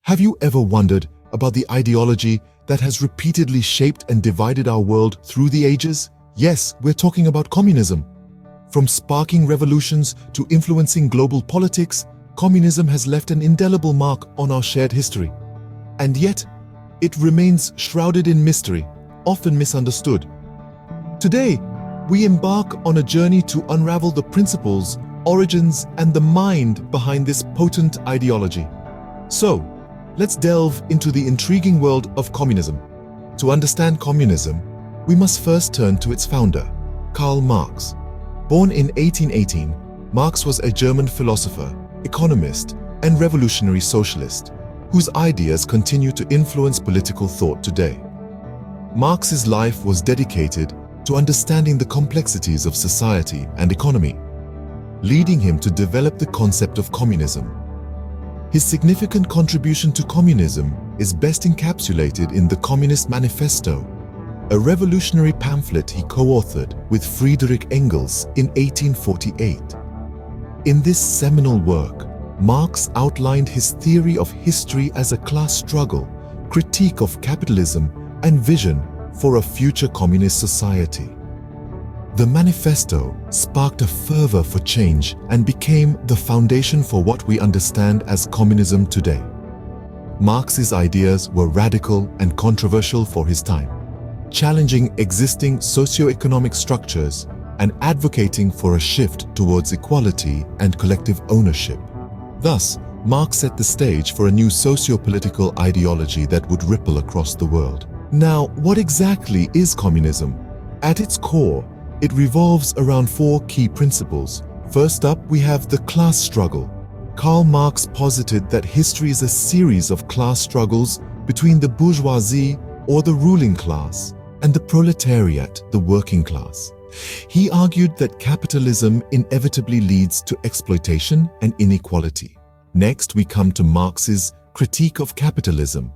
Have you ever wondered about the ideology that has repeatedly shaped and divided our world through the ages? Yes, we're talking about communism. From sparking revolutions to influencing global politics, communism has left an indelible mark on our shared history. And yet, it remains shrouded in mystery, often misunderstood. Today, we embark on a journey to unravel the principles, origins, and the mind behind this potent ideology. So, let's delve into the intriguing world of communism. To understand communism, we must first turn to its founder, Karl Marx. Born in 1818, Marx was a German philosopher, economist, and revolutionary socialist, whose ideas continue to influence political thought today. Marx's life was dedicated to understanding the complexities of society and economy, leading him to develop the concept of communism. His significant contribution to communism is best encapsulated in the Communist Manifesto, a revolutionary pamphlet he co-authored with Friedrich Engels in 1848. In this seminal work, Marx outlined his theory of history as a class struggle, critique of capitalism, and vision for a future communist society. The manifesto sparked a fervor for change and became the foundation for what we understand as communism today. Marx's ideas were radical and controversial for his time, challenging existing socio-economic structures and advocating for a shift towards equality and collective ownership. Thus, Marx set the stage for a new socio-political ideology that would ripple across the world. Now, what exactly is communism? At its core, it revolves around four key principles. First up, we have the class struggle. Karl Marx posited that history is a series of class struggles between the bourgeoisie, or the ruling class, and the proletariat, the working class. He argued that capitalism inevitably leads to exploitation and inequality. Next, we come to Marx's critique of capitalism.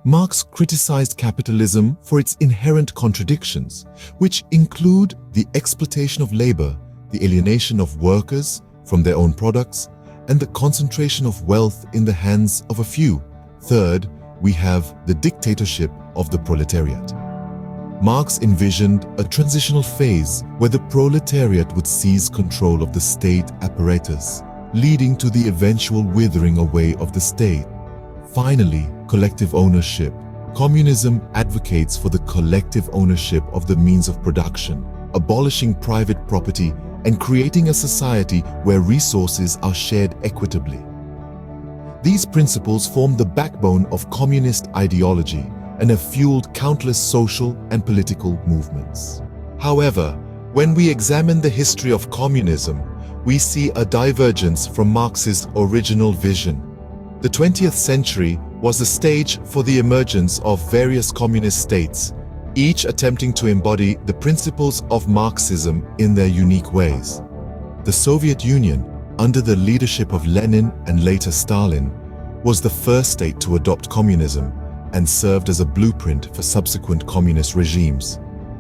Marx criticized capitalism for its inherent contradictions, which include the exploitation of labor, the alienation of workers from their own products, and the concentration of wealth in the hands of a few. Third, we have the dictatorship of the proletariat. Marx envisioned a transitional phase where the proletariat would seize control of the state apparatus, leading to the eventual withering away of the state. Finally, collective ownership. Communism advocates for the collective ownership of the means of production, abolishing private property and creating a society where resources are shared equitably. These principles form the backbone of communist ideology and have fueled countless social and political movements. However, when we examine the history of communism, we see a divergence from Marx's original vision. The 20th century was the stage for the emergence of various communist states, each attempting to embody the principles of Marxism in their unique ways. The Soviet Union, under the leadership of Lenin and later Stalin, was the first state to adopt communism and served as a blueprint for subsequent communist regimes.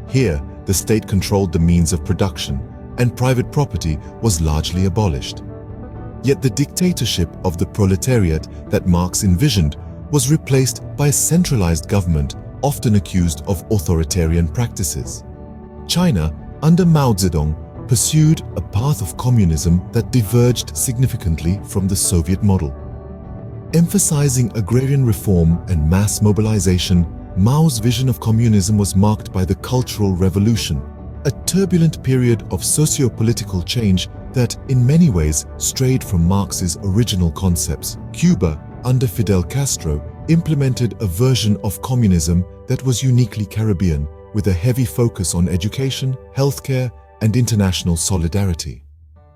Here, the state controlled the means of production, and private property was largely abolished. Yet the dictatorship of the proletariat that Marx envisioned was replaced by a centralized government often accused of authoritarian practices. China, under Mao Zedong, pursued a path of communism that diverged significantly from the Soviet model. Emphasizing agrarian reform and mass mobilization, Mao's vision of communism was marked by the Cultural Revolution, a turbulent period of socio-political change that in many ways strayed from Marx's original concepts. Cuba, under Fidel Castro, implemented a version of communism that was uniquely Caribbean, with a heavy focus on education, healthcare, and international solidarity.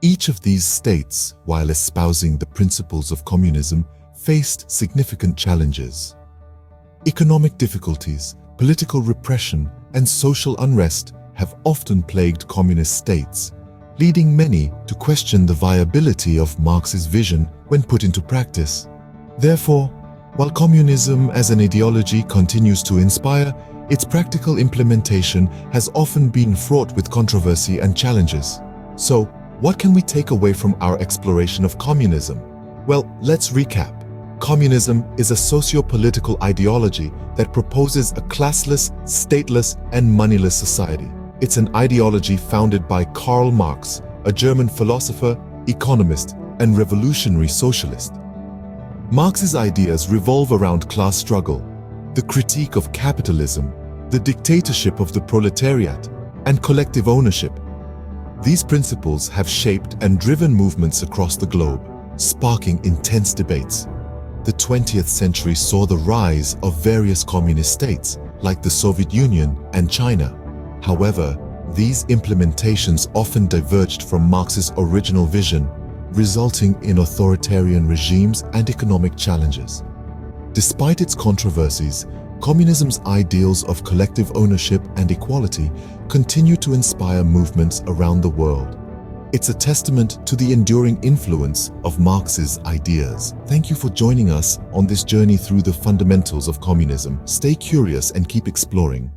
Each of these states, while espousing the principles of communism, faced significant challenges. Economic difficulties, political repression, and social unrest have often plagued communist states, leading many to question the viability of Marx's vision when put into practice. Therefore, while communism as an ideology continues to inspire, its practical implementation has often been fraught with controversy and challenges. So, what can we take away from our exploration of communism? Well, let's recap. Communism is a socio-political ideology that proposes a classless, stateless, and moneyless society. It's an ideology founded by Karl Marx, a German philosopher, economist, and revolutionary socialist. Marx's ideas revolve around class struggle, the critique of capitalism, the dictatorship of the proletariat, and collective ownership. These principles have shaped and driven movements across the globe, sparking intense debates. The 20th century saw the rise of various communist states, like the Soviet Union and China. However, these implementations often diverged from Marx's original vision, resulting in authoritarian regimes and economic challenges. Despite its controversies, communism's ideals of collective ownership and equality continue to inspire movements around the world. It's a testament to the enduring influence of Marx's ideas. Thank you for joining us on this journey through the fundamentals of communism. Stay curious and keep exploring.